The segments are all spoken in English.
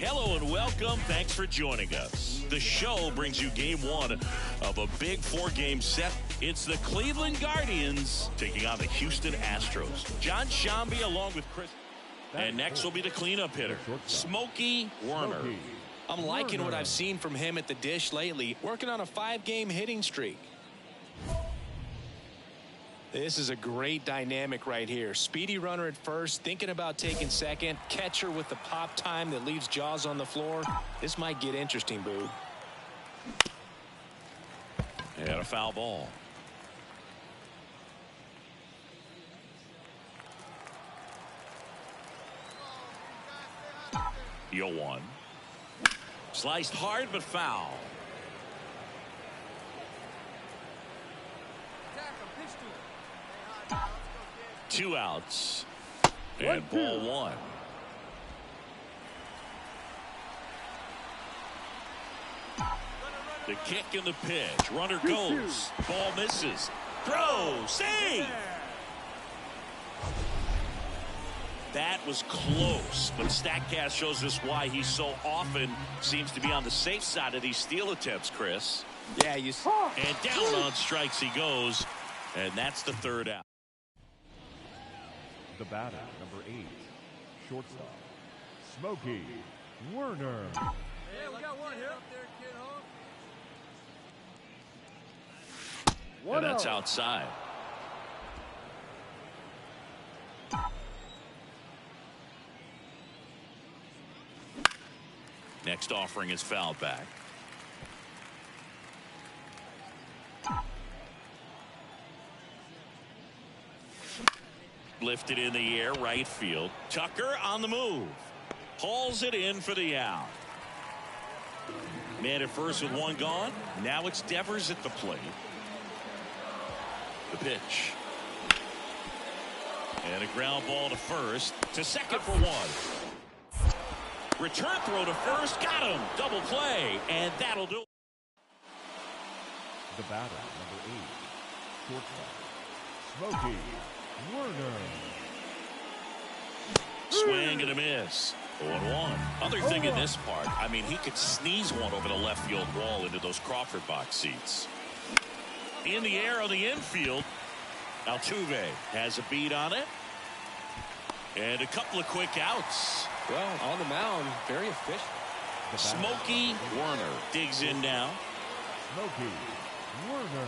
Hello and welcome. Thanks for joining us. The show brings you game one of a big four-game set. It's the Cleveland Guardians taking on the Houston Astros. John Shambi along with Chris. And next will be the cleanup hitter, Smokey Werner. I'm liking what I've seen from him at the dish lately, working on a 5-game hitting streak. This is a great dynamic right here. Speedy runner at first, thinking about taking second. Catcher with the pop time that leaves Jaws on the floor. This might get interesting, Boo. And a foul ball. Yo one. Sliced hard but foul. Two outs. And ball one. The kick and the pitch. Runner goes. Ball misses. Throw. Save. That was close, but StatCast shows us why he so often seems to be on the safe side of these steal attempts, Chris. Yeah, you see. And down on strikes he goes, and that's the third out. The batter, number 8, shortstop, Smokey Werner. Yeah, we got one here. And that's outside. Next offering is fouled back. Lifted in the air, right field. Tucker on the move. Hauls it in for the out. Man at first with one gone. Now it's Devers at the plate. The pitch. And a ground ball to first. To second for one. Return throw to first. Got him. Double play. And that'll do it. The batter, number 8, shortstop, Smokey Werner. Swing and a miss. 0-1. Other thing in this part, I mean, he could sneeze one over the left field wall into those Crawford box seats. In the air on the infield. Altuve has a beat on it. And a couple of quick outs. Well, on the mound, very efficient. Smokey Werner digs in now. Smokey Werner.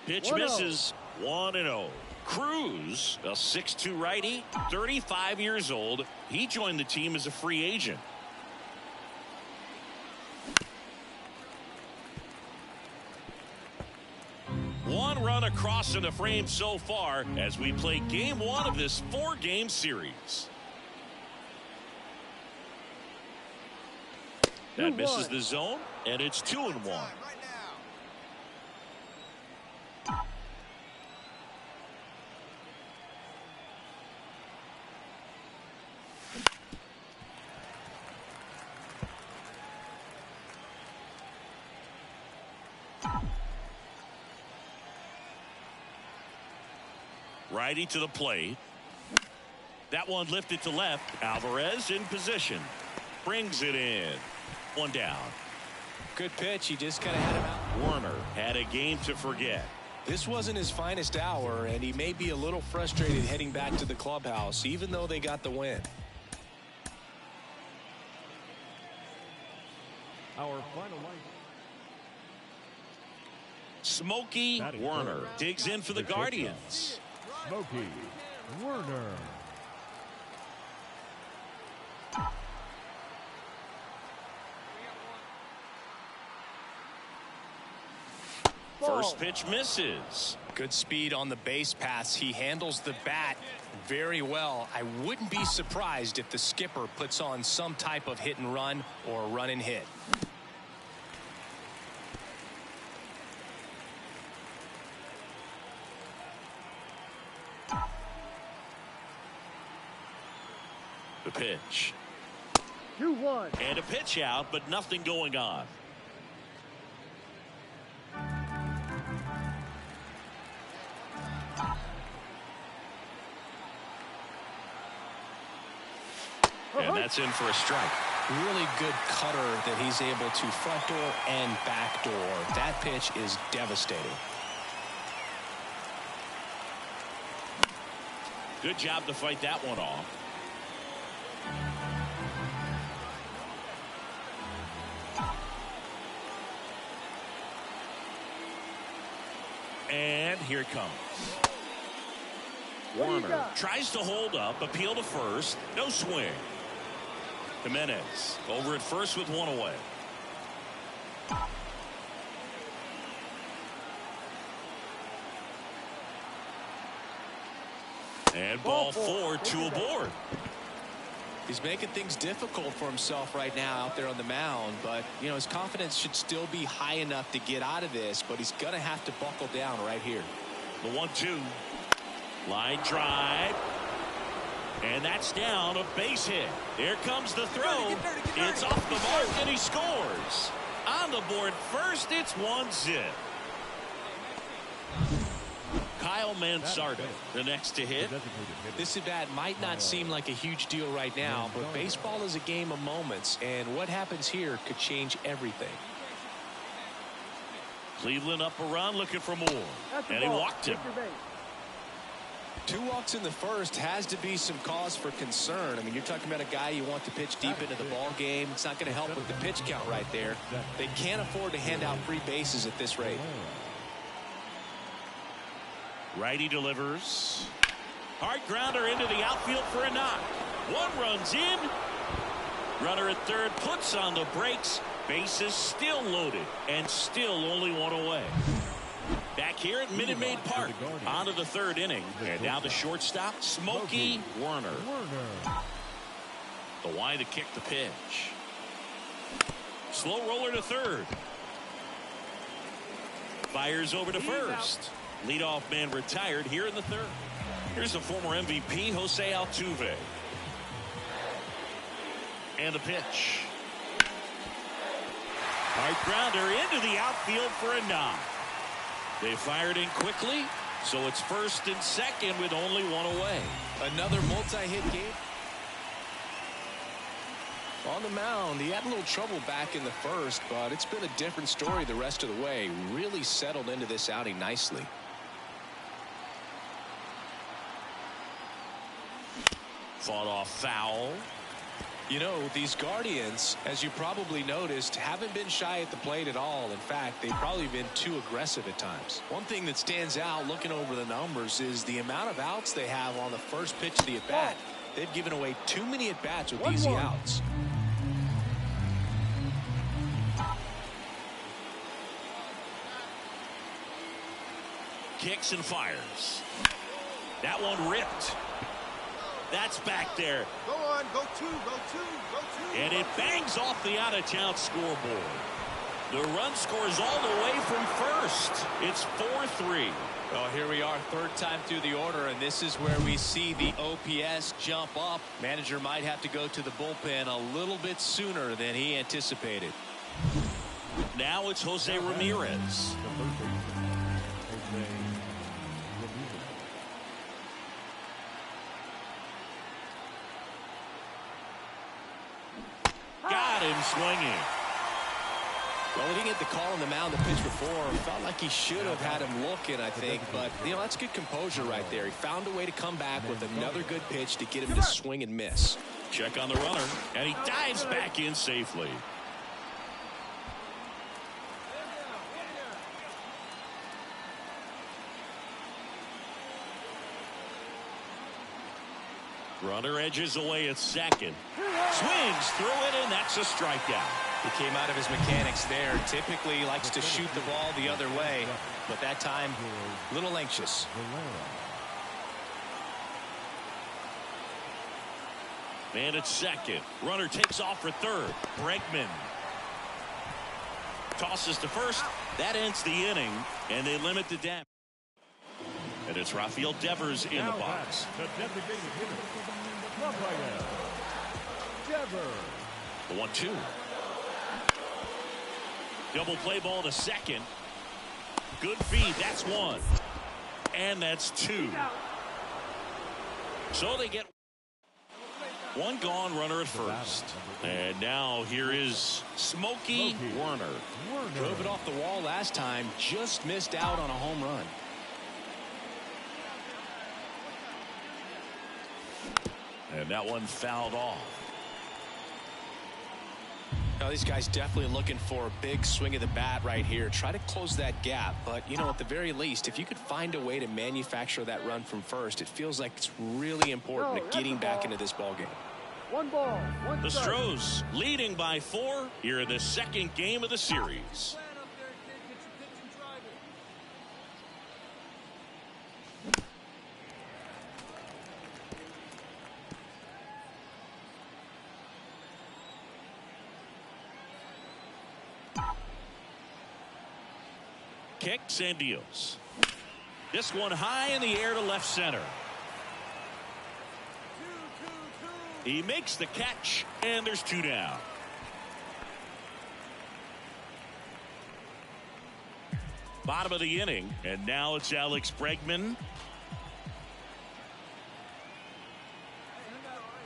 Pitch misses. 1-0. Cruz, a 6'2 righty, 35 years old. He joined the team as a free agent. One run across in the frame so far as we play game one of this 4-game series. That misses the zone, and it's 2-1. Righty to the plate. That one lifted to left. Alvarez in position. Brings it in. One down. Good pitch. He just kind of had him out. Werner had a game to forget. This wasn't his finest hour, and he may be a little frustrated heading back to the clubhouse, even though they got the win. Our final line. Smokey Werner digs in for the Guardians. Smokey Werner. First pitch misses. Good speed on the base pass. He handles the bat very well. I wouldn't be surprised if the skipper puts on some type of hit and run or run and hit. The pitch. 2-1. And a pitch out, but nothing going on. And that's in for a strike. Really good cutter that he's able to front door and back door. That pitch is devastating. Good job to fight that one off. And here it comes. Warner tries to hold up, appeal to first, no swing. Jimenez over at first with one away. And ball four, two aboard. He's making things difficult for himself right now out there on the mound, but you know his confidence should still be high enough to get out of this, but he's gonna have to buckle down right here. The 1-2 line drive, and that's down, a base hit. Here comes the throw. It's off the mark and he scores. On the board first, it's 1-0. Kyle Mansardo, the next to hit. This at bat might not seem like a huge deal right now, but baseball is a game of moments, and what happens here could change everything. Cleveland up a run, looking for more, and he walked him. 2 walks in the first has to be some cause for concern. I mean, you're talking about a guy you want to pitch deep into the ball game. It's not going to help with the pitch count right there. They can't afford to hand out free bases at this rate. Righty delivers. Hard grounder into the outfield for a knock. One runs in. Runner at third puts on the brakes. Bases still loaded and still only one away. Back here at Minute Maid Park. On to the third inning. And now the shortstop, Smokey Warner. The Y to kick the pitch. Slow roller to third. Fires over to first. Leadoff man retired here in the third. Here's the former MVP, Jose Altuve. And the pitch. Hard grounder into the outfield for a knock. They fired in quickly, so it's first and second with only one away. Another multi-hit game. On the mound, he had a little trouble back in the first, but it's been a different story the rest of the way. Really settled into this outing nicely. Fought off foul. You know, these Guardians, as you probably noticed, haven't been shy at the plate at all. In fact, they've probably been too aggressive at times. One thing that stands out looking over the numbers is the amount of outs they have on the first pitch of the at-bat. They've given away too many at-bats with easy outs. Kicks and fires. That one ripped. That's back there. Go on, go two, go two, go two. And it bangs off the out-of-town scoreboard. The run scores all the way from first. It's 4-3. Well, here we are, third time through the order, and this is where we see the OPS jump up. Manager might have to go to the bullpen a little bit sooner than he anticipated. Now it's Jose Ramirez. Got him swinging. Well, he didn't get the call on the mound the pitch before. Felt like he should have had him looking, I think. But, you know, that's good composure right there. He found a way to come back with another good pitch to get him to swing and miss. Check on the runner, and he dives back in safely. Runner edges away at second. Swings through it, and that's a strikeout. He came out of his mechanics there. Typically likes to shoot the ball the other way, but that time, a little anxious. Man at second. Runner takes off for third. Bregman tosses to first. That ends the inning, and they limit the damage. And it's Rafael Devers in the box. The designated hitter, Rafael Devers. The 1-2. Double play ball to second. Good feed. That's one. And that's two. So they get. One gone, runner at first. And now here is Smokey Werner. Drove it off the wall last time, just missed out on a home run. And that one fouled off. Now these guys definitely looking for a big swing of the bat right here. Try to close that gap. But, you know, at the very least, if you could find a way to manufacture that run from first, it feels like it's really important to getting back into this ballgame. One ball, one The strike. Stros leading by 4 here in the second game of the series. Kicks and deals. This one high in the air to left center. He makes the catch, and there's 2 down. Bottom of the inning, and now it's Alex Bregman.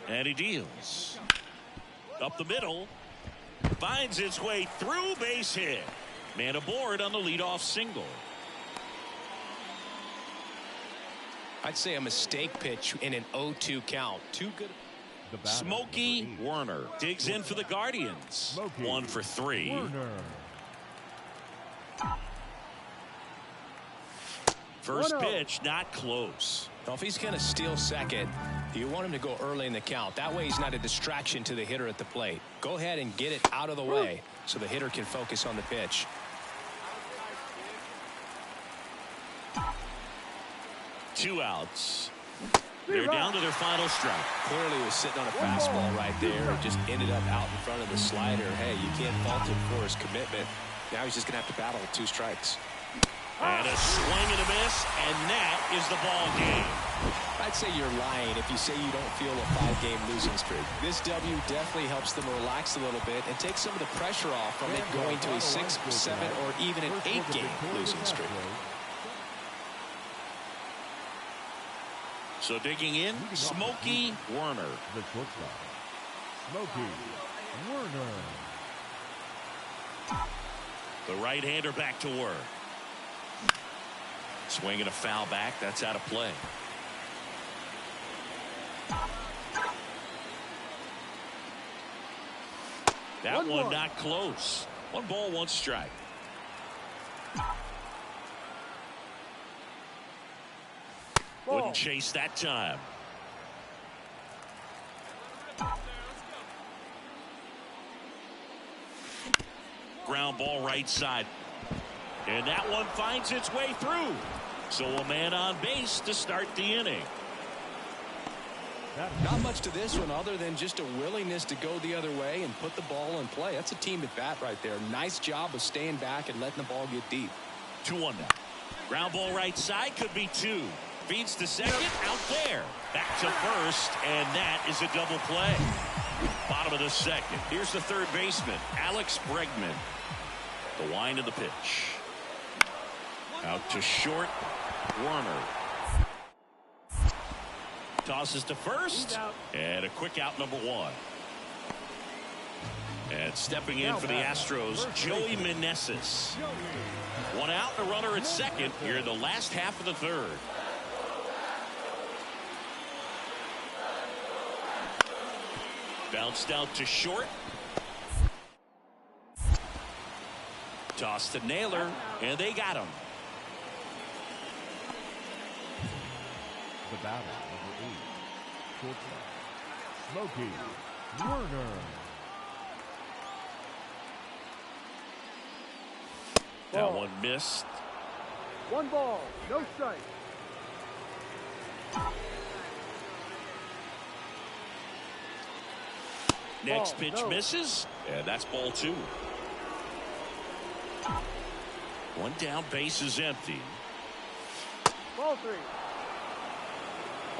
And he deals. Up the middle. Finds its way through, base hit. Man aboard on the leadoff single. I'd say a mistake pitch in an 0-2 count. Too good. Smokey Werner digs in for the Guardians. 1 for 3. First pitch, not close. Well, if he's going to steal second, you want him to go early in the count. That way he's not a distraction to the hitter at the plate. Go ahead and get it out of the way so the hitter can focus on the pitch. Two outs. They're down to their final strike. Clearly he was sitting on a fastball right there. It just ended up out in front of the slider. Hey, you can't fault him for his commitment. Now he's just going to have to battle with 2 strikes. And a swing and a miss, and that is the ball game. I'd say you're lying if you say you don't feel a 5-game losing streak. This W definitely helps them relax a little bit and take some of the pressure off from it going to a 6, 7, or even an 8-game losing streak. So digging in, Smokey Werner. The shortstop, Smokey Werner. The right-hander back to work. Swing and a foul back. That's out of play. That one not close. 1 ball, 1 strike. Wouldn't chase that time. Ground ball right side. And that one finds its way through. So a man on base to start the inning. Not much to this one other than just a willingness to go the other way and put the ball in play. That's a team at bat right there. Nice job of staying back and letting the ball get deep. 2-1 now. Ground ball right side, could be 2. Feeds to second, out there. Back to first, and that is a double play. Bottom of the second. Here's the third baseman, Alex Bregman. The wind of the pitch. Out to short, Werner. Tosses to first, and a quick out, number 1. And stepping in for the Astros, Joey Meneses. 1 out, and a runner at second here in the last half of the third. Bounced out to short. Toss to Naylor, and they got him. The battle, number 8, shortstop, Smokey Werner. That one missed. 1 ball, no strike. Next pitch misses, and that's ball 2. 1 down, base is empty. Ball 3.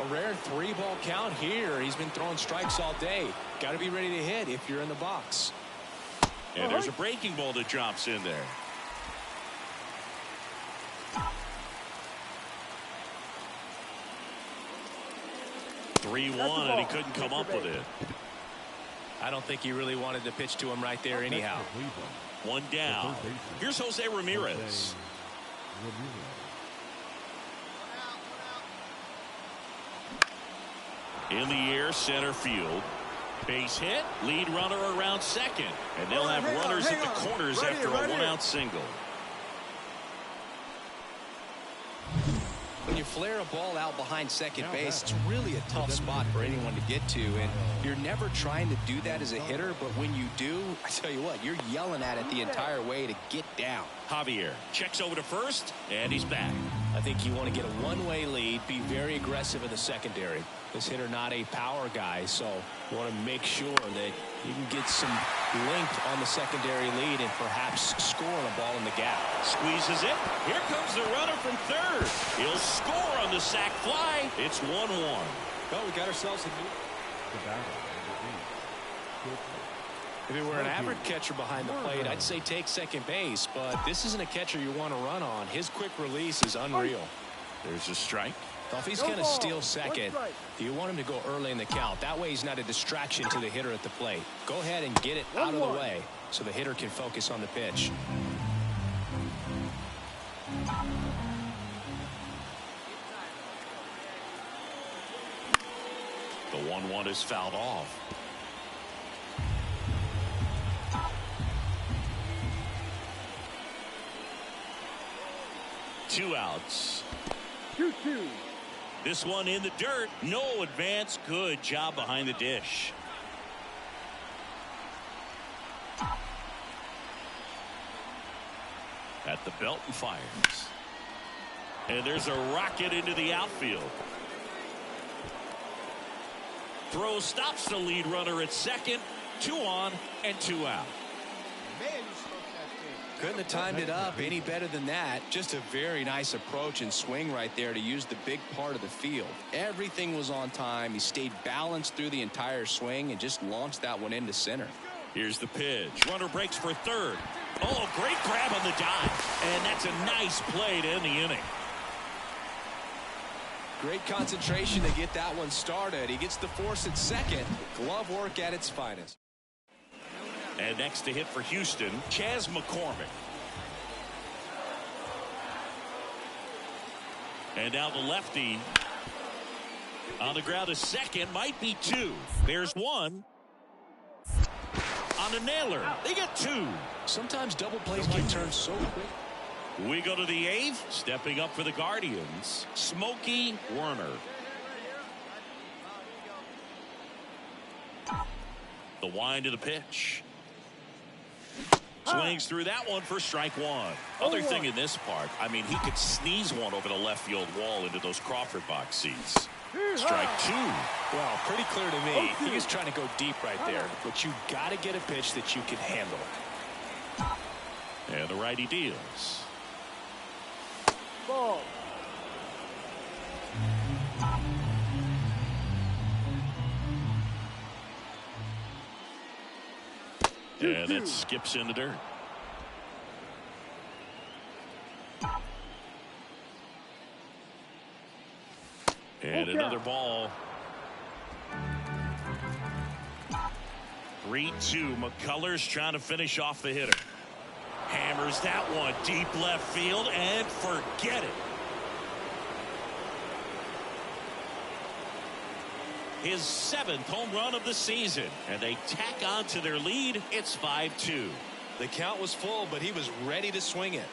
A rare 3-ball count here. He's been throwing strikes all day. Got to be ready to hit if you're in the box. And there's a breaking ball that drops in there. 3-1, and he couldn't come up with it. I don't think he really wanted to pitch to him right there anyhow. One down. Here's Jose Ramirez. In the air, center field. Base hit. Lead runner around second. And they'll have runners at the corners after a one-out single. When you flare a ball out behind second base, it's really a tough spot for anyone to get to, and you're never trying to do that as a hitter, but when you do, I tell you what, you're yelling at it the entire way to get down. Javier checks over to first, and he's back. I think you want to get a one-way lead, be very aggressive in the secondary. This hitter not a power guy, so you want to make sure that you can get some length on the secondary lead and perhaps score on a ball in the gap. Squeezes it. Here comes the runner from third. He'll score on the sac fly. It's 1-1. Well, we got ourselves a new. If it were an average catcher behind the plate, I'd say take second base, but this isn't a catcher you want to run on. His quick release is unreal. There's a strike. Well, if he's going to steal second, you want him to go early in the count. That way he's not a distraction to the hitter at the plate. Go ahead and get it out of the way so the hitter can focus on the pitch. The 1-1 is fouled off. Two outs. 2-2. This one in the dirt. No advance. Good job behind the dish. At the belt and fires. And there's a rocket into the outfield. Throw stops the lead runner at second. 2 on and 2 out. Couldn't have timed it up any better than that. Just a very nice approach and swing right there to use the big part of the field. Everything was on time. He stayed balanced through the entire swing and just launched that one into center. Here's the pitch. Runner breaks for third. Oh, great grab on the dive. And that's a nice play to end the inning. Great concentration to get that one started. He gets the force at second. Glove work at its finest. And next to hit for Houston, Chas McCormick. And now the lefty on the ground to second. Might be 2. There's 1. On the nailer. They get 2. Sometimes double plays can turn so quick. We go to the 8th. Stepping up for the Guardians, Smokey Werner. The wind of the pitch. Swings through that one for strike 1. Other thing in this part, I mean, he could sneeze one over the left field wall into those Crawford box seats. Strike 2. Well, pretty clear to me. He was trying to go deep right there, but you got to get a pitch that you can handle. And the righty deals. Ball. And it skips in the dirt. And another ball. 3-2. McCullers trying to finish off the hitter. Hammers that one deep left field and forget it. His 7th home run of the season, and they tack on to their lead. It's 5-2. The count was full, but he was ready to swing it.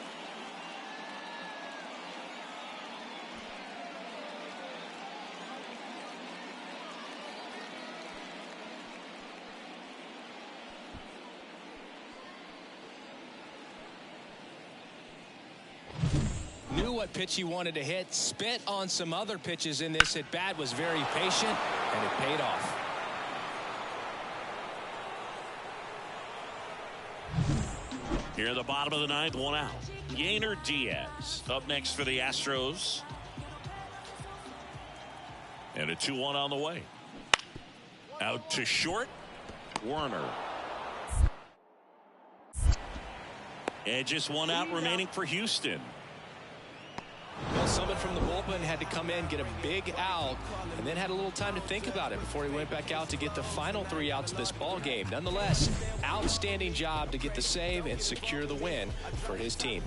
Knew what pitch he wanted to hit, spent on some other pitches in this at bat, was very patient, and it paid off. Here in the bottom of the 9th, 1 out. Yainer Diaz up next for the Astros. And a 2-1 on the way. Out to short, Werner. And just 1 out remaining for Houston. Well, someone from the bullpen had to come in, get a big out, and then had a little time to think about it before he went back out to get the final 3 outs of this ball game. Nonetheless, outstanding job to get the save and secure the win for his team.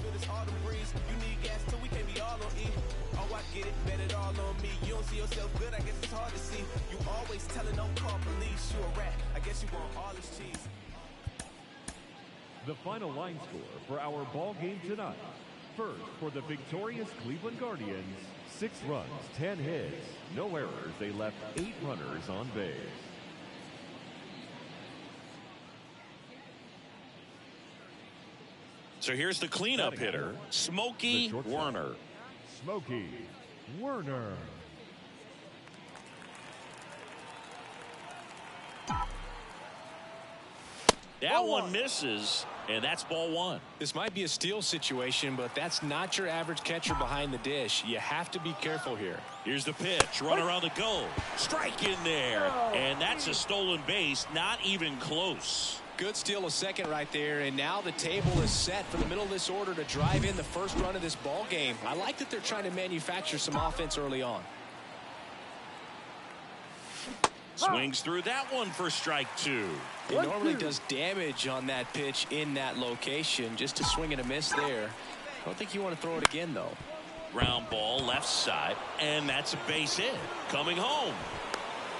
The final line score for our ball game tonight. First, for the victorious Cleveland Guardians, 6 runs, 10 hits, no errors. They left 8 runners on base. So here's the cleanup hitter, Smokey Werner. Smokey Werner. That one misses, and that's ball 1. This might be a steal situation, but that's not your average catcher behind the dish. You have to be careful here. Here's the pitch. Runner on the go. Strike in there. And that's a stolen base. Not even close. Good steal of second right there, and now the table is set for the middle of this order to drive in the first run of this ball game. I like that they're trying to manufacture some offense early on. Swings through that one for strike 2. He normally does damage on that pitch in that location. Just a swing and a miss there. I don't think you want to throw it again, though. Ground ball left side, and that's a base hit. Coming home.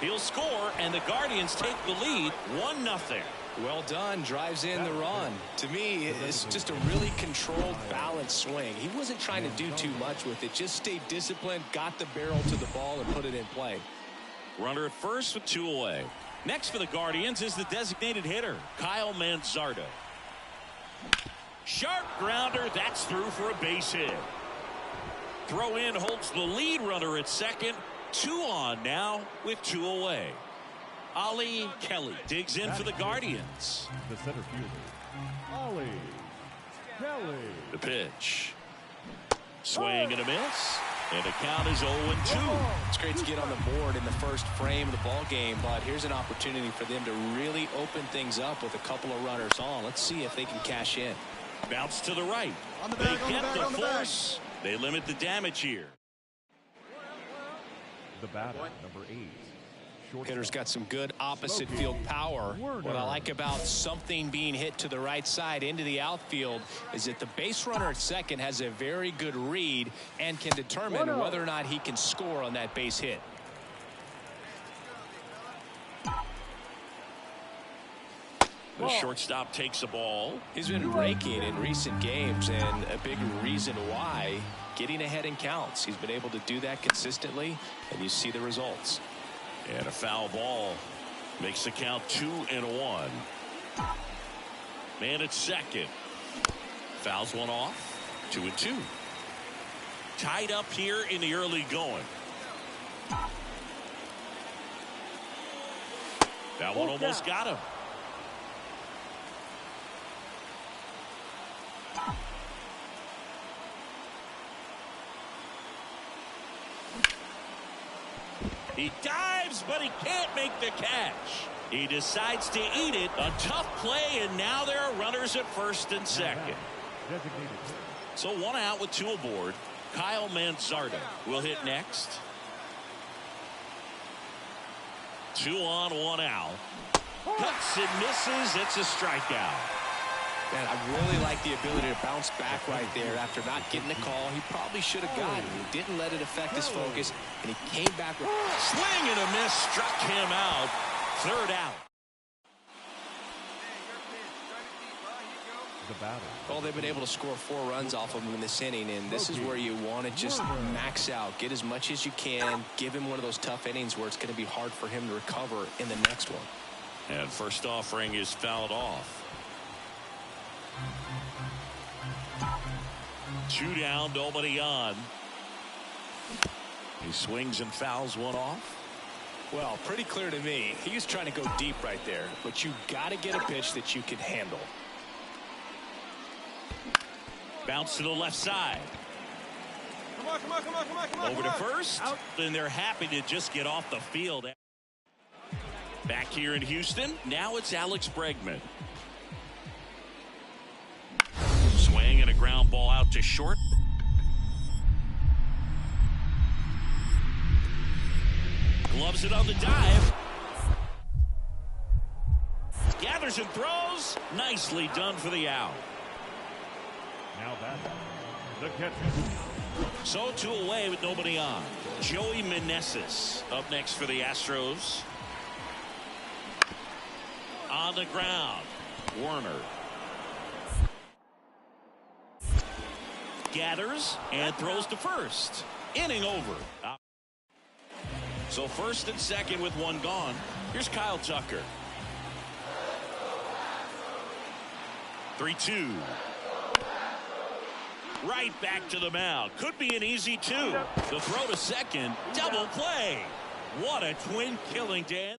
He'll score, and the Guardians take the lead 1-0. Well done. Drives in the run. To me, it's just a really controlled, balanced swing. He wasn't trying to do too much with it. Just stayed disciplined, got the barrel to the ball, and put it in play. Runner at first with 2 away. Next for the Guardians is the designated hitter, Kyle Manzardo. Sharp grounder. That's through for a base hit. Throw in holds the lead runner at second. 2 on now with 2 away. Ollie Kelly digs in for the Guardians. The center fielder, Ollie Kelly. The pitch. Swing and a miss. And the count is 0-2. It's great to get on the board in the first frame of the ball game, but here's an opportunity for them to really open things up with a couple of runners on. Let's see if they can cash in. Bounce to the right. They get the force. They limit the damage here. The batter, number 8. Hitter's got some good opposite field power. What I like about something being hit to the right side into the outfield is that the base runner at second has a very good read and can determine whether or not he can score on that base hit. The shortstop takes the ball. He's been raking in recent games, and a big reason why, getting ahead in counts. He's been able to do that consistently, and you see the results. And a foul ball makes the count 2-1. Man at second. Fouls one off. 2-2. Tied up here in the early going. That one almost got him. He dives, but he can't make the catch. He decides to eat it. A tough play, and now there are runners at first and second. So 1 out with 2 aboard. Kyle Manzardo will hit next. 2 on, 1 out. Cuts and misses. It's a strikeout. Man, I really like the ability to bounce back right there after not getting the call. He probably should have gotten. He didn't let it affect his focus, and he came back with swing and a miss. Struck him out. 3rd out. The batter. Well, they've been able to score 4 runs off of him in this inning, and this is where you want to just max out. Get as much as you can. Give him one of those tough innings where it's going to be hard for him to recover in the next one. And first offering is fouled off. 2 down, nobody on. He swings and fouls one off. Well, pretty clear to me. He was trying to go deep right there, but you got to get a pitch that you can handle. Bounce to the left side. Come on, come on, come on, come on, come on. Over to first. Out. And they're happy to just get off the field. Back here in Houston, now it's Alex Bregman. Swing and a ground ball out to short. Loves it on the dive. Gathers and throws. Nicely done for the out. Now that the catcher. So 2 away with nobody on. Joey Meneses up next for the Astros. On the ground, Werner. Gathers and throws to first. Inning over. So first and second with 1 gone. Here's Kyle Tucker. 3-2. Right back to the mound. Could be an easy 2. The throw to second. Double play. What a twin killing, Dan.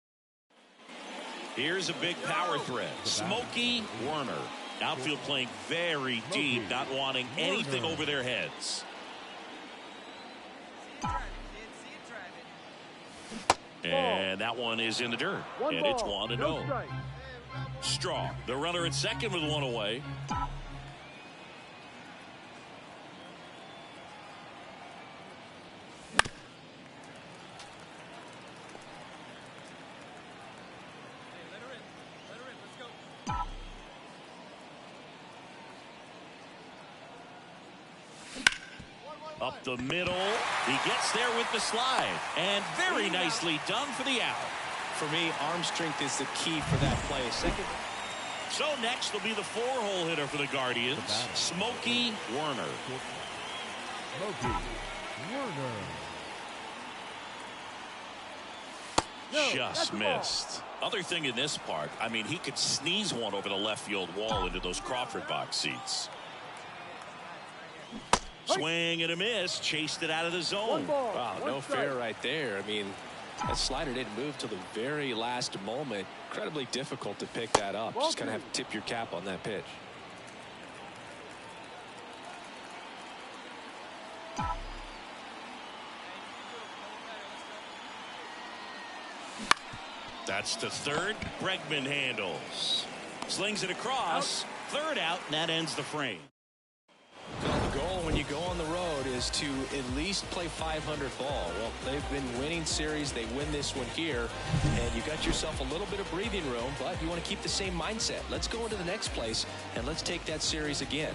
Here's a big power threat. Smokey Werner. Outfield playing very deep, not wanting anything over their heads. And that one is in the dirt. And it's 1-0. Straw, the runner at second with 1 away. Up the middle. He gets there with the slide. And very nicely done for the out. For me, arm strength is the key for that play. Second. So next will be the 4-hole hitter for the Guardians, Smokey Werner. Smokey Werner. Just missed. Other thing in this part, I mean, he could sneeze one over the left field wall into those Crawford box seats. Swing and a miss. Chased it out of the zone. Wow, no fair right there. I mean, that slider didn't move till the very last moment. Incredibly difficult to pick that up. Just kind of have to tip your cap on that pitch. That's to third. Bregman handles. Slings it across. Third out, and that ends the frame. The goal when you go on the road is to at least play 500 ball. Well, they've been winning series. They win this one here, and you got yourself a little bit of breathing room, but you want to keep the same mindset. Let's go into the next place, and let's take that series again.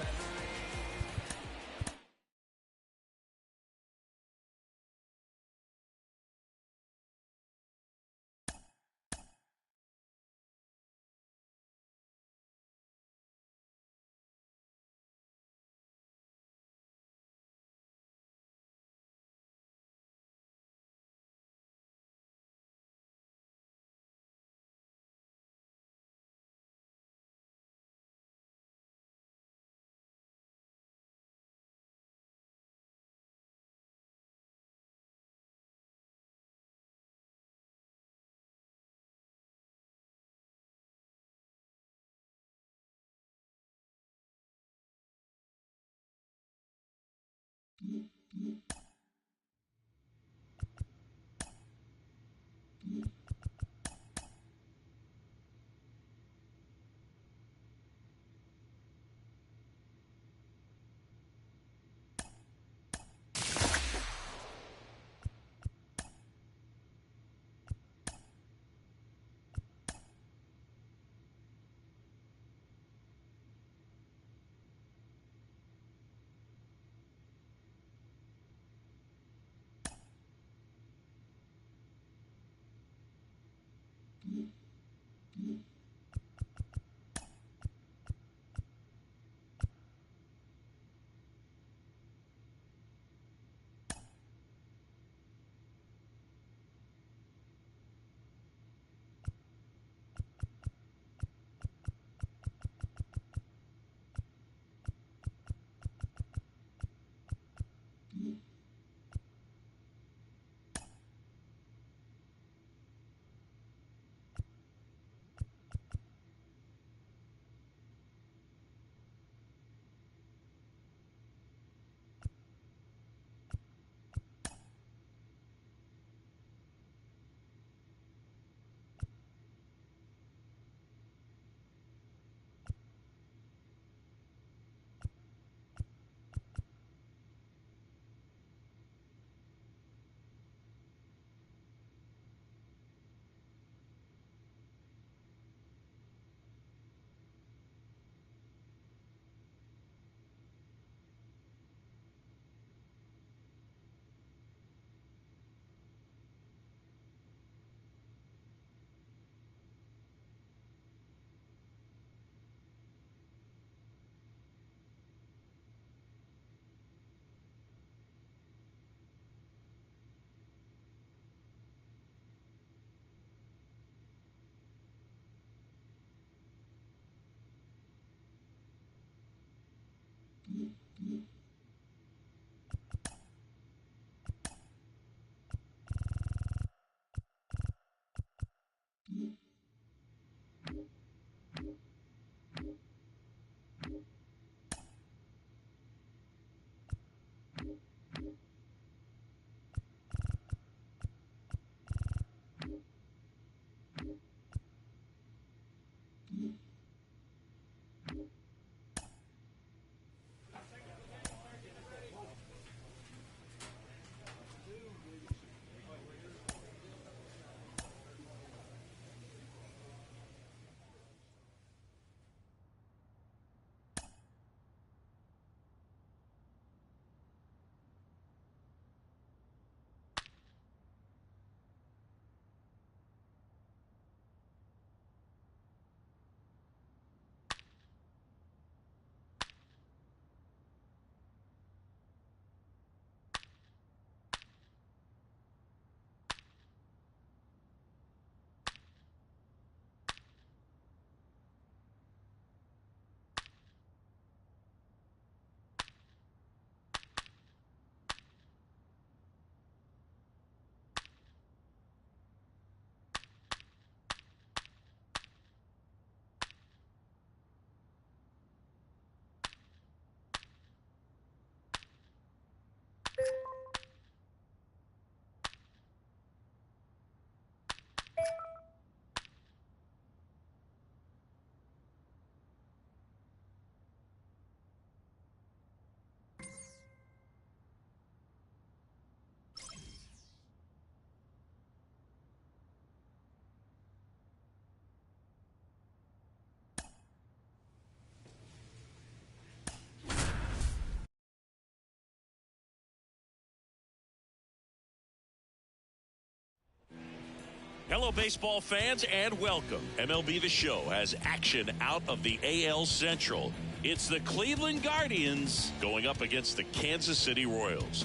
Hello, baseball fans, and welcome. MLB The Show has action out of the AL Central. It's the Cleveland Guardians going up against the Kansas City Royals.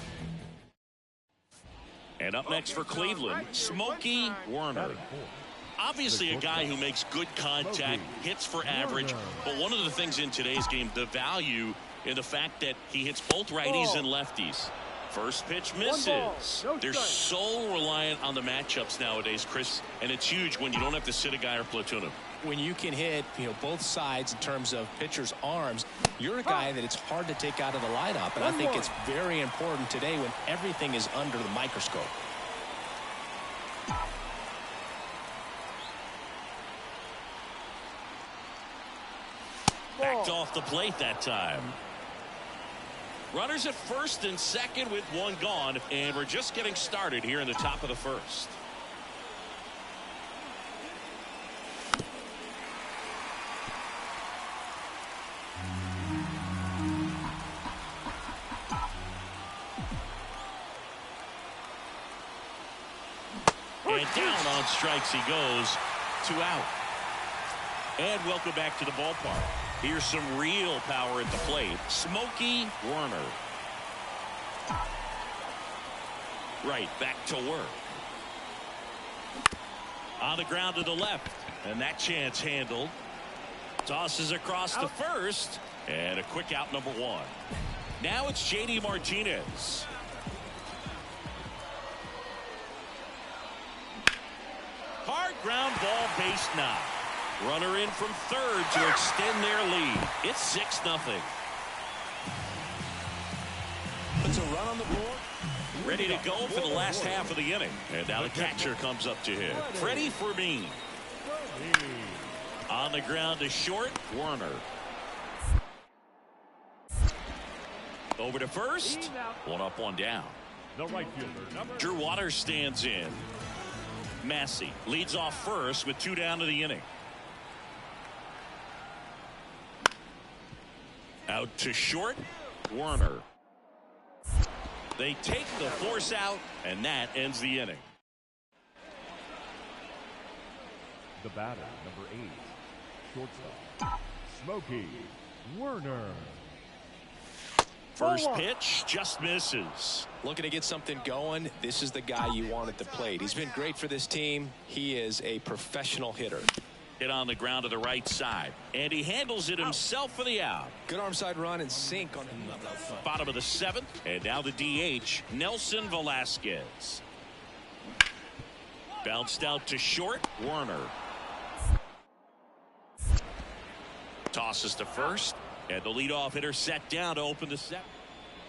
And up next for Cleveland, Smokey Werner. Obviously a guy who makes good contact, hits for average, but one of the things in today's game, the value in the fact that he hits both righties and lefties. First pitch misses. They're so reliant on the matchups nowadays, Chris, and it's huge when you don't have to sit a guy or platoon him. When you can hit, both sides in terms of pitchers' arms, you're a guy that it's hard to take out of the lineup, and I think it's very important today when everything is under the microscope. Backed off the plate that time. Runners at first and second with one gone, and we're just getting started here in the top of the first. And down on strikes he goes. 2 out. And welcome back to the ballpark. Here's some real power at the plate. Smokey Werner. Right, back to work. On the ground to the left. And that chance handled. Tosses across to first. And a quick out, number 1. Now it's J.D. Martinez. Hard ground ball, base knock. Runner in from third to extend their lead. It's 6-0. Puts a run on the board. Ready to go for the last half of the inning. And now the catcher comes up to him. Freddie Fermin. On the ground to short, Werner. Over to first. 1 up, 1 down. The right fielder, Drew Waters stands in. Massey leads off first with 2 down to the inning. Out to short, Werner. They take the force out, and that ends the inning. the batter, number 8, shortstop, Smokey Werner. First pitch just misses. Looking to get something going. This is the guy you want at the plate. He's been great for this team. He is a professional hitter. Hit on the ground to the right side, and he handles it himself for the out. Good arm side run and sink on him. Bottom of the 7th, and now the DH, Nelson Velasquez. Bounced out to short, Werner. Tosses to first, and the leadoff hitter set down to open the 7th.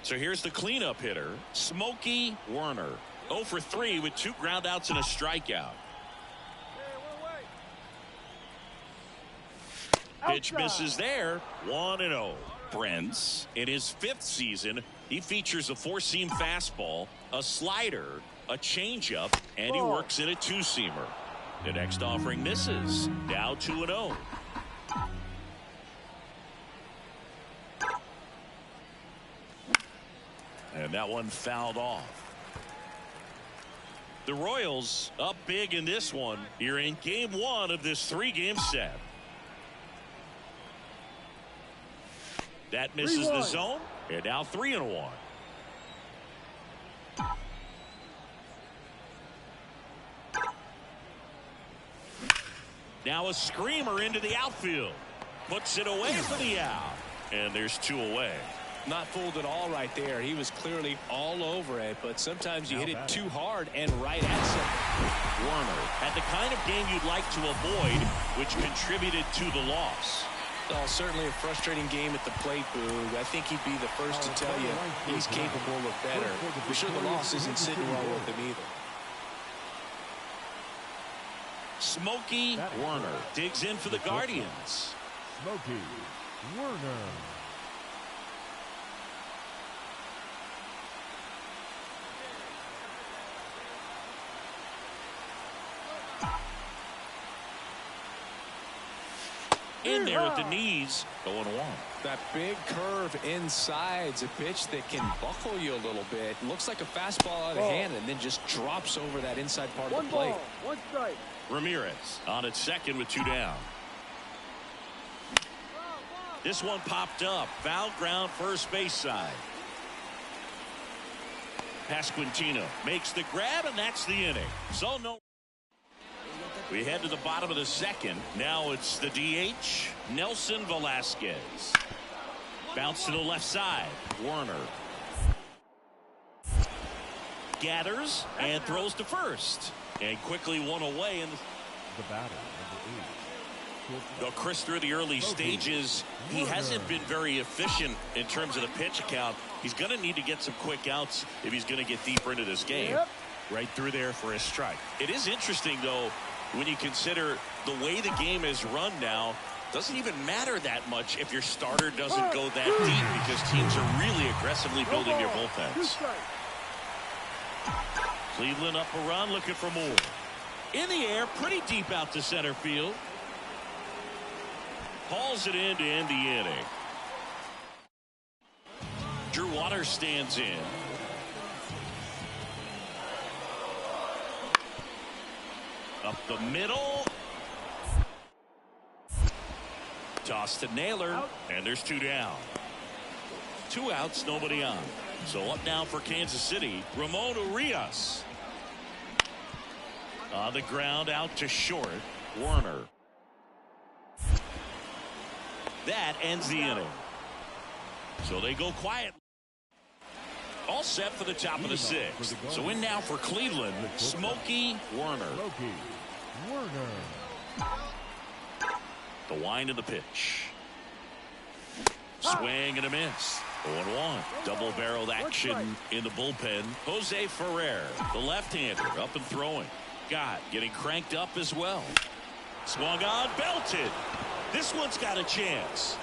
So here's the cleanup hitter, Smokey Werner. 0 for 3 with 2 groundouts and a strikeout. Pitch misses there. 1-0. Brents, in his 5th season, he features a 4-seam fastball, a slider, a changeup, and he works in a 2-seamer. The next offering misses. Now 2-0. And that one fouled off. The Royals up big in this one here in game 1 of this 3-game set. That misses the zone, and now 3-1. Now a screamer into the outfield. Puts it away for the out. And there's 2 away. Not fooled at all right there. He was clearly all over it, but sometimes you hit it too hard and right at center. Werner had the kind of game you'd like to avoid, which contributed to the loss. Oh, certainly a frustrating game at the plate, Boog. I think he'd be the first to tell you he's capable of better. For sure the loss isn't sitting well with him either. Smokey Werner digs in for the Guardians. Smokey Werner. in there at the knees. 0-1. That big curve inside's a pitch that can buckle you a little bit. Looks like a fastball out of hand and then just drops over that inside part of the plate. 1 ball, 1 strike. Ramirez on at second with 2 down. This one popped up. Foul ground first base side. Pasquantino makes the grab, and that's the inning. So no. We head to the bottom of the second. Now it's the DH, Nelson Velasquez. Bounce to the left side. Werner gathers and throws to first. And quickly one away. And The batter, number 8. though Chris, through the early stages, he hasn't been very efficient in terms of the pitch count. He's going to need to get some quick outs if he's going to get deeper into this game. Right through there for a strike. It is interesting, though, when you consider the way the game is run now. Doesn't even matter that much if your starter doesn't go that deep, because teams are really aggressively building their bullpens. Cleveland up a run, looking for more. In the air, pretty deep out to center field. Hauls it in to end the inning. Drew Waters stands in. Up the middle. Toss to Naylor, and there's 2 down. 2 outs, nobody on. So up now for Kansas City, Ramon Urias. On the ground, out to short, Werner. That ends the inning. So they go quiet. All set for the top of the 6th. So in now for Cleveland, Smokey Werner. The wind of the pitch. Swing and a miss. 0-1. Double-barreled action in the bullpen. Jose Ferrer, the left-hander, up and throwing. Gott getting cranked up as well. Swung on, belted. This one's got a chance.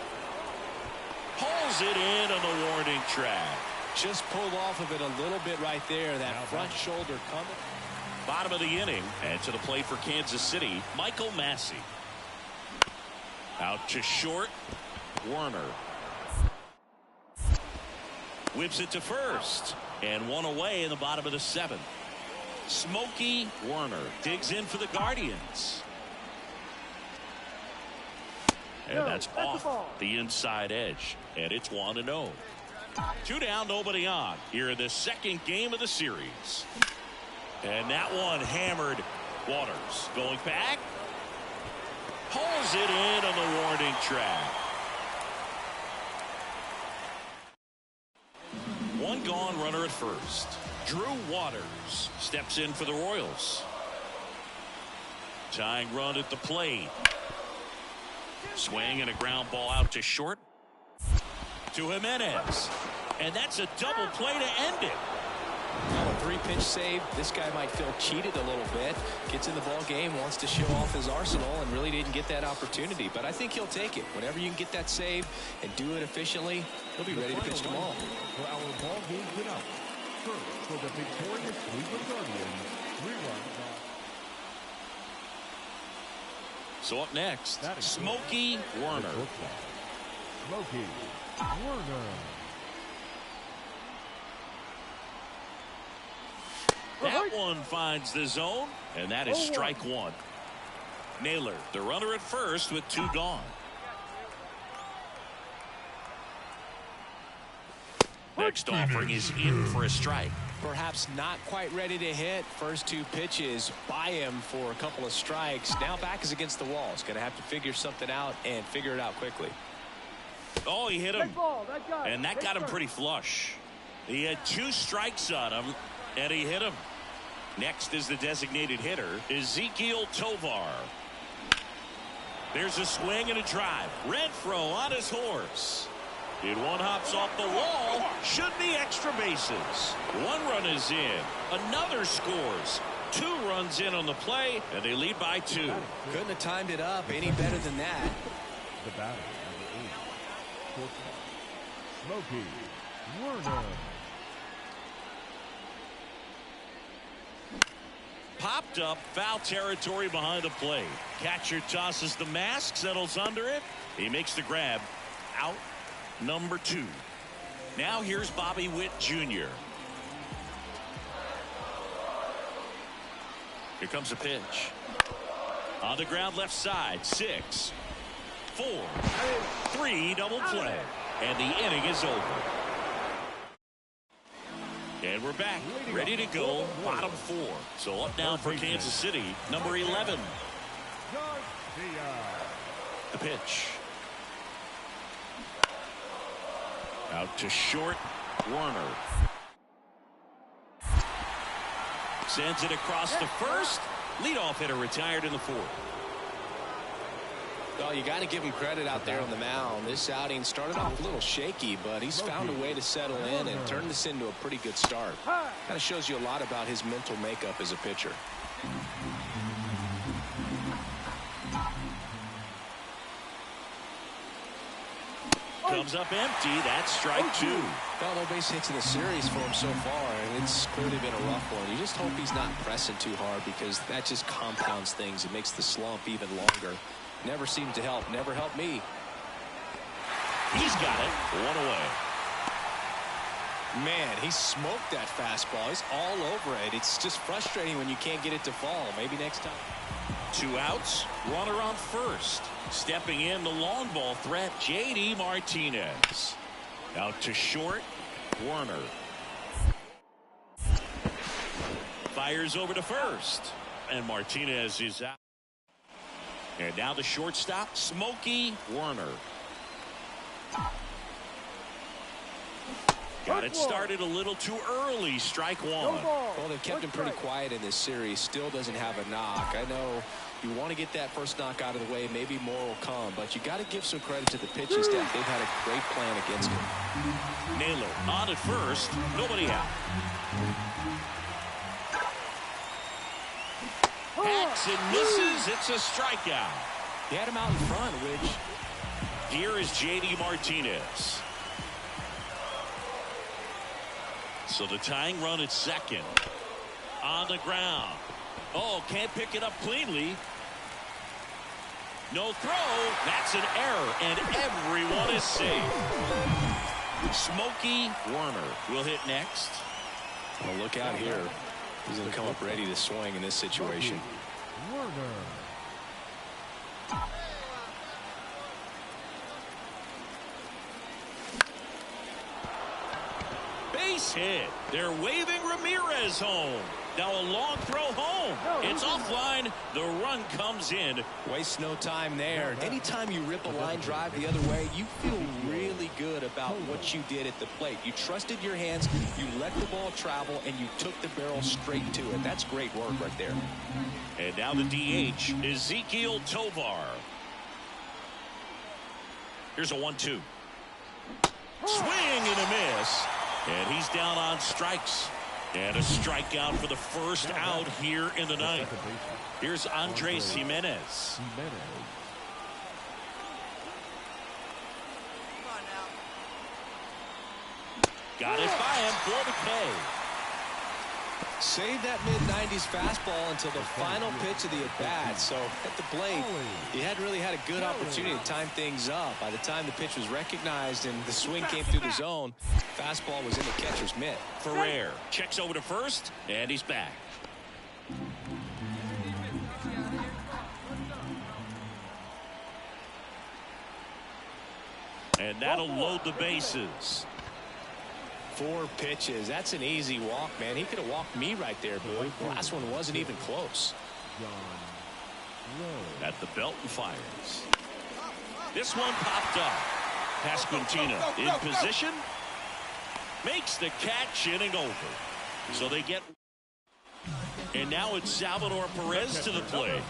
Pulls it in on the warning track. Just pulled off of it a little bit right there. That front shoulder coming. Bottom of the inning, and to the plate for Kansas City, Michael Massey. Out to short, Werner. Whips it to first, and one away in the bottom of the 7th. Smokey Werner digs in for the Guardians. And that's off the inside edge, and it's 1-0. 2 down, nobody on here in the 2nd game of the series. And that one hammered. Waters going back. Pulls it in on the warning track. 1 gone, runner at first. Drew Waters steps in for the Royals. Tying run at the plate. Swing and a ground ball out to short. To Jimenez. And that's a double play to end it. A 3-pitch save. This guy might feel cheated a little bit. Gets in the ball game, wants to show off his arsenal, and really didn't get that opportunity. But I think he'll take it. Whenever you can get that save and do it efficiently, he'll be ready to pitch tomorrow. For our ball game tonight, first for the victorious Cleveland Guardians, 3 runs. So up next, Smokey Werner. Smokey Werner. That one finds the zone, and that is strike 1. Naylor, the runner at first with 2 gone. Next offering is in for a strike. Perhaps not quite ready to hit. First 2 pitches by him for a couple of strikes. Now back is against the wall. He's going to have to figure something out and figure it out quickly. Oh, he hit him. And that got him pretty flush. He had 2 strikes on him, and he hit him. Next is the designated hitter, Ezekiel Tovar. There's a swing and a drive. Renfroe on his horse. And one hops off the wall. Should be extra bases. 1 run is in. Another scores. 2 runs in on the play, and they lead by 2. Couldn't have timed it up any better than that. The batter, number 8, shortstop, Smokey Werner. popped up, foul territory behind the plate. Catcher tosses the mask, settles under it. He makes the grab. Out number 2. Now here's Bobby Witt Jr. Here comes a pitch. On the ground left side. 6, 4, 3, double play. And the inning is over. And we're back, ready to go, bottom 4. So up now for Kansas City, number 11. The pitch. Out to short, Warner. Sends it across to first. Leadoff hitter retired in the 4th. Well, you got to give him credit out there on the mound. This outing started off a little shaky, but he's found a way to settle in and turn this into a pretty good start. Kind of shows you a lot about his mental makeup as a pitcher. Comes up empty. That's strike 2. Well, no base hits in the series for him so far, and it's clearly been a rough one. You just hope he's not pressing too hard, because that just compounds things. It makes the slump even longer. Never seemed to help. Never helped me. He's got it. 1 away. Man, he smoked that fastball. He's all over it. It's just frustrating when you can't get it to fall. Maybe next time. 2 outs. Runner on first. Stepping in, the long ball threat, J.D. Martinez. Out to short, Warner. Fires over to first. And Martinez is out. And now the shortstop, Smokey Warner. Got it started a little too early. Strike 1. Well, they've kept him pretty quiet in this series. Still doesn't have a knock. I know you want to get that first knock out of the way. Maybe more will come. But you got to give some credit to the pitching staff. They've had a great plan against him. Naylor on at first. Nobody out. Hacks and misses. It's a strikeout. He had him out in front, which... Here is J.D. Martinez. So the tying run at second. On the ground. Oh, can't pick it up cleanly. No throw. That's an error, and everyone is safe. Smokey Warner will hit next. Well, look out here. He's going to come up ready to swing in this situation. Base hit. They're waving Ramirez home. Now a long throw home. It's offline. The run comes in. Waste no time there. Anytime you rip a line drive the other way, you feel really good about what you did at the plate. You trusted your hands, you let the ball travel, and you took the barrel straight to it. That's great work right there. And now the DH, Ezekiel Tovar. Here's a 1-2. Swing and a miss. And he's down on strikes. And a strikeout for the first out here in the ninth. Here's Andres Jimenez. Got it by him for the K. Save that mid-90s fastball until the final pitch of the at-bat. So at the plate, he hadn't really had a good opportunity to time things up. By the time the pitch was recognized and the swing came through the zone, fastball was in the catcher's mitt. Ferrer checks over to first, and he's back. And that'll load the bases. 4 pitches. That's an easy walk, man. He could have walked me right there, Boyd. The last one wasn't even close. At the belt and fires. This one popped up. Pasquantino in position. Makes the catch, inning over. So they get... And now it's Salvador Perez to the plate.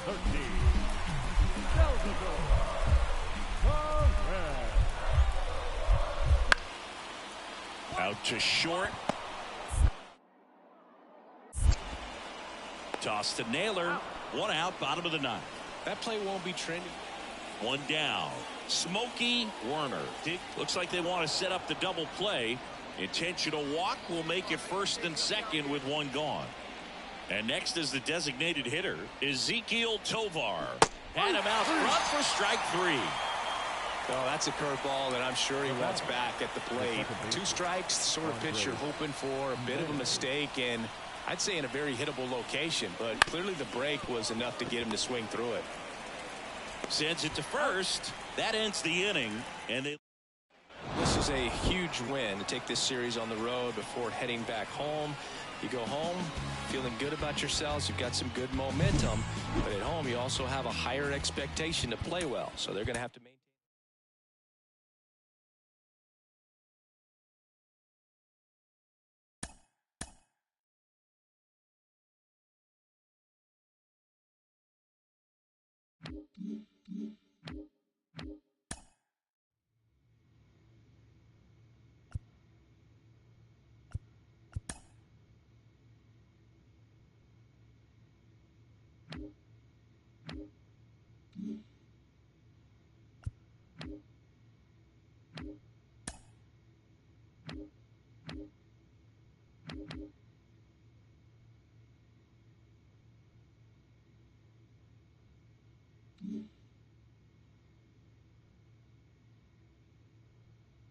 Out to short. Toss to Naylor. 1 out, bottom of the 9th. That play won't be trending. 1 down. Smokey Warner. Looks like they want to set up the double play. Intentional walk will make it first and second with 1 gone. And next is the designated hitter, Ezekiel Tovar. Had him out front for strike 3. Oh, that's a curveball that I'm sure he wants back at the plate. 2 strikes, the sort of pitch you're hoping for, a bit of a mistake, and I'd say in a very hittable location, but clearly the break was enough to get him to swing through it. Sends it to first. That ends the inning. And This is a huge win to take this series on the road before heading back home. You go home feeling good about yourselves. You've got some good momentum, but at home you also have a higher expectation to play well, so they're going to have to maintain.